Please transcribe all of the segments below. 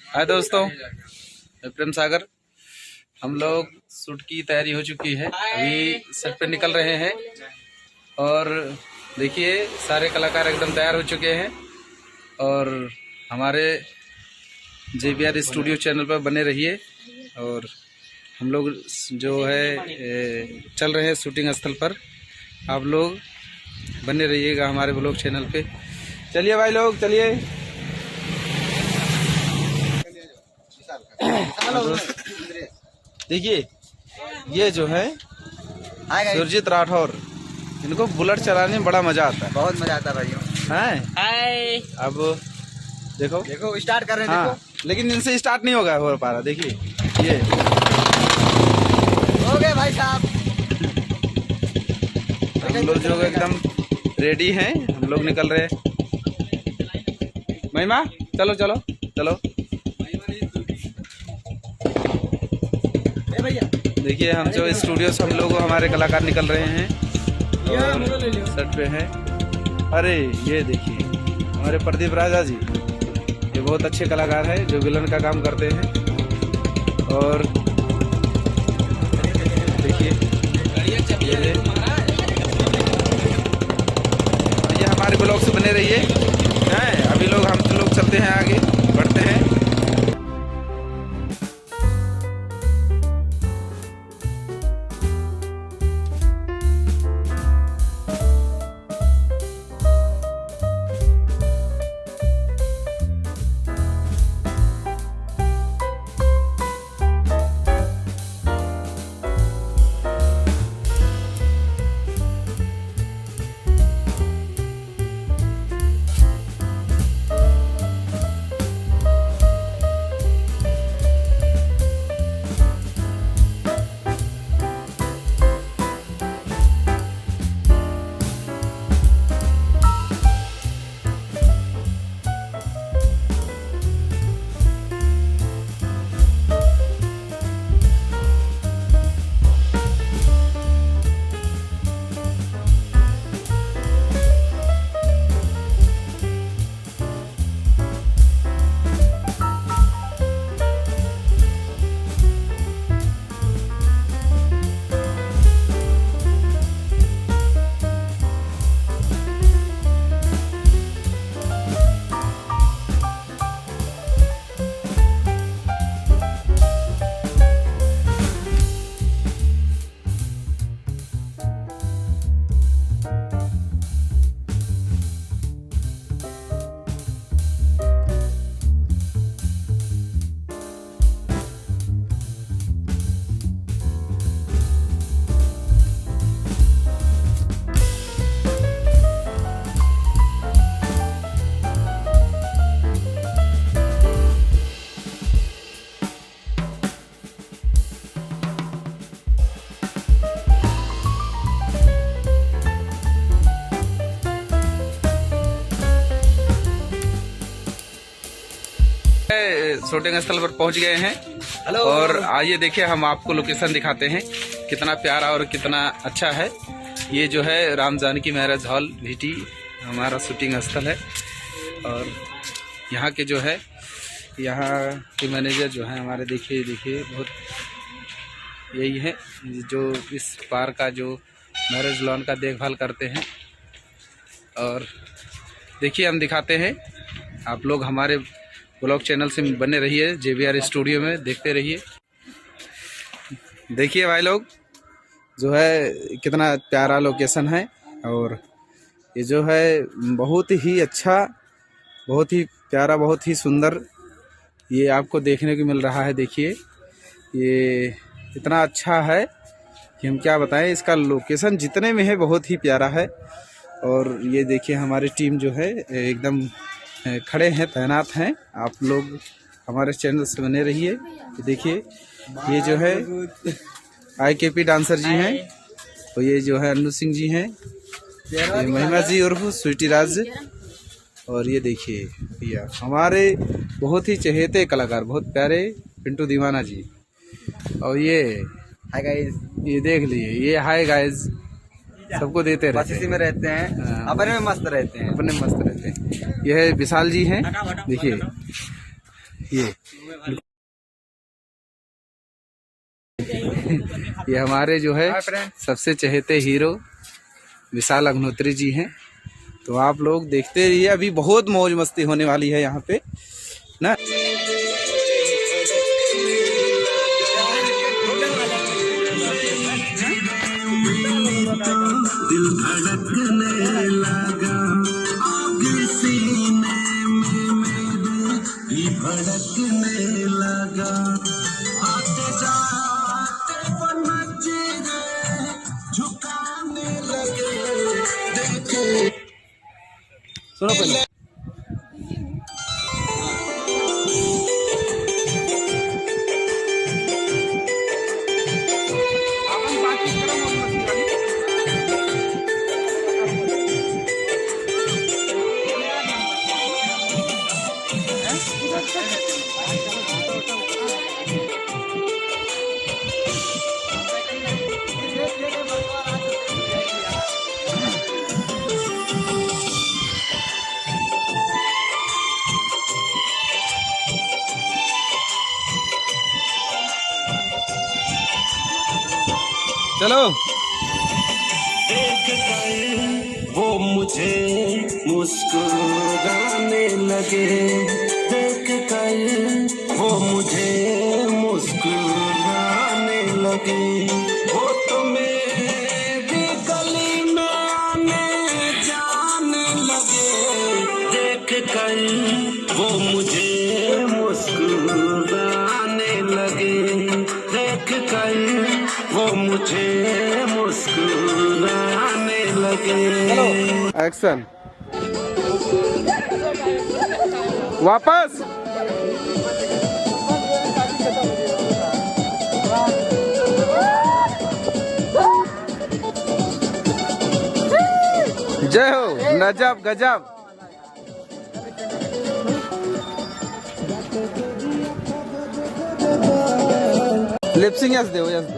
हाय दोस्तों, मैं प्रेम सागर। हम लोग शूट की तैयारी हो चुकी है, अभी सेट पे निकल रहे हैं। और देखिए सारे कलाकार एकदम तैयार हो चुके हैं और हमारे JBR स्टूडियो चैनल पर बने रहिए। और हम लोग जो है चल रहे हैं शूटिंग स्थल पर, आप लोग बने रहिएगा हमारे ब्लॉग चैनल पे। चलिए भाई लोग, चलिए। देखिए ये जो है सुरजीत राठौर, इनको बुलेट चलाने में बड़ा मजा आता है, बहुत मजा आता है भाइयों। हाय अब देखो देखो स्टार्ट कर रहे हैं। हाँ, लेकिन इनसे स्टार्ट नहीं हो पा रहा। देखिए ये हो गए भाई साहब, हम लोग जो एकदम रेडी हैं, हम लोग निकल रहे हैं। महिमा चलो चलो चलो। देखिए हम जो स्टूडियो से हम लोग हमारे कलाकार निकल रहे हैं और सेट पे हैं। अरे ये देखिए हमारे प्रदीप राजा जी, ये बहुत अच्छे कलाकार हैं जो विलन का काम करते हैं। और देखिए ये हमारे ब्लॉग से बने रहिए हैं। अभी हम लोग चलते हैं, आगे बढ़ते हैं। शूटिंग स्थल पर पहुंच गए हैं। हेलो। और आइए देखिए, हम आपको लोकेशन दिखाते हैं, कितना प्यारा और कितना अच्छा है। ये जो है Ram Janaki marriage hall VT हमारा शूटिंग स्थल है। और यहाँ के जो है, यहाँ के मैनेजर जो है हमारे, देखिए बहुत यही है जो इस पार्क का जो मैरिज लॉन का देखभाल करते हैं। और देखिए हम दिखाते हैं, आप लोग हमारे ब्लॉग चैनल से बने रहिए, JBR स्टूडियो में देखते रहिए। देखिए भाई लोग जो है कितना प्यारा लोकेशन है। और ये जो है बहुत ही अच्छा, बहुत ही प्यारा, बहुत ही सुंदर ये आपको देखने को मिल रहा है। देखिए ये इतना अच्छा है कि हम क्या बताएं। इसका लोकेशन जितने में है बहुत ही प्यारा है। और ये देखिए हमारी टीम जो है एकदम खड़े हैं, तैनात हैं। आप लोग हमारे चैनल से बने रहिए। देखिए ये जो है IKP डांसर जी हैं, तो ये जो है अन्नू सिंह जी हैं, ये महिमा जी उर्फ स्वीटी राज। और ये देखिए भैया हमारे बहुत ही चहेते कलाकार, बहुत प्यारे पिंटू दीवाना जी। और ये हाय गाइस, ये देख लिए, ये हाय गाइस सबको देते रहते इसी में रहते हैं, अपने में मस्त रहते हैं, अपने मस्त रहते हैं। यह है विशाल जी हैं, देखिए ये हमारे जो है हाय फ्रेंड। सबसे चहेते हीरो विशाल अग्निहोत्री जी हैं। तो आप लोग देखते रहिए, अभी बहुत मौज मस्ती होने वाली है यहाँ पे ना। दिल धड़कने लगा, आग सीने में मेरे भी भड़कने लगा। आते जाते वो नजरें झुकाने लगे, देखे। सुनो पहले। चलो। देख कर वो मुझे मुस्कुराने लगे, देख कर वो मुझे मुस्कुराने लगे। वो तो मेरी गली में आने जाने लगे, देख कर वो मुझे मुस्कुराने लगे, देख कर वो मुझे मुस्कुराने लगे। एक्शन। वापस। जय हो, नजब गजब। लिपसिंग यस दे, यस दे।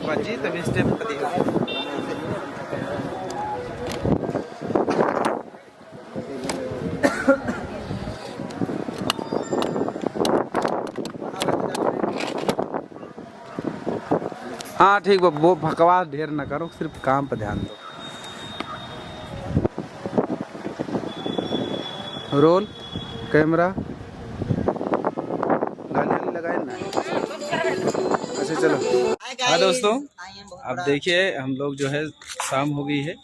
बाजी तभी स्टेप करेगा। हाँ ठीक, वो बकवास ढेर न करो, सिर्फ काम पर ध्यान दो। रोल कैमरा, गाली लगाए ना। अच्छा चलो। हाँ दोस्तों, अब देखिए हम लोग जो है शाम हो गई है,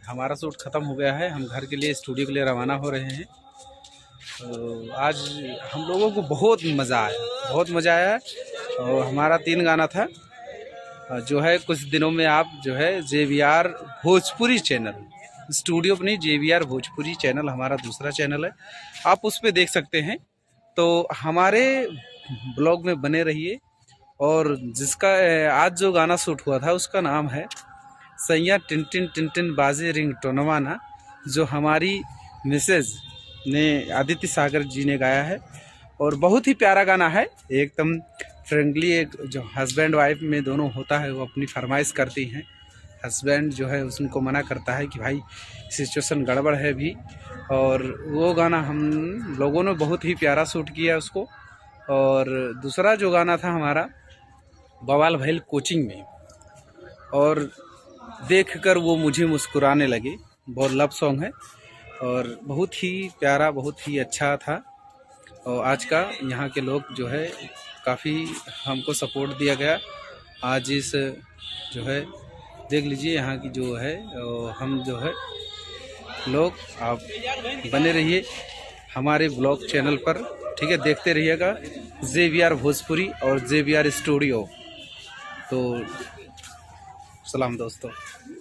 हमारा शूट ख़त्म हो गया है, हम घर के लिए स्टूडियो के लिए रवाना हो रहे हैं। तो आज हम लोगों को बहुत मज़ा आया, बहुत मज़ा आया। और हमारा 3 गाना था जो है, कुछ दिनों में आप जो है JVR भोजपुरी चैनल, स्टूडियो पर नहीं, JVR भोजपुरी चैनल हमारा दूसरा चैनल है, आप उस पर देख सकते हैं। तो हमारे ब्लॉग में बने रहिए। और जिसका आज जो गाना शूट हुआ था उसका नाम है सैया टिन टिन टिन टिन बाजे रिंग टोनवाना, जो हमारी मिसेज ने आदित्य सागर जी ने गाया है। और बहुत ही प्यारा गाना है, एकदम फ्रेंडली। एक जो हस्बैंड वाइफ में दोनों होता है, वो अपनी फरमाइश करती हैं। हस्बैंड जो है उनको मना करता है कि भाई सिचुएशन गड़बड़ है भी। और वो गाना हम लोगों ने बहुत ही प्यारा शूट किया उसको। और दूसरा जो गाना था हमारा बवाल भैल कोचिंग में, और देखकर वो मुझे मुस्कुराने लगे, बहुत लव सॉन्ग है और बहुत ही प्यारा, बहुत ही अच्छा था। और आज का यहाँ के लोग जो है काफ़ी हमको सपोर्ट दिया गया। आज इस जो है देख लीजिए यहाँ की जो है, हम जो है लोग, आप बने रहिए हमारे ब्लॉग चैनल पर, ठीक है, देखते रहिएगा JVR भोजपुरी और JVR स्टूडियो। तो सलाम दोस्तों।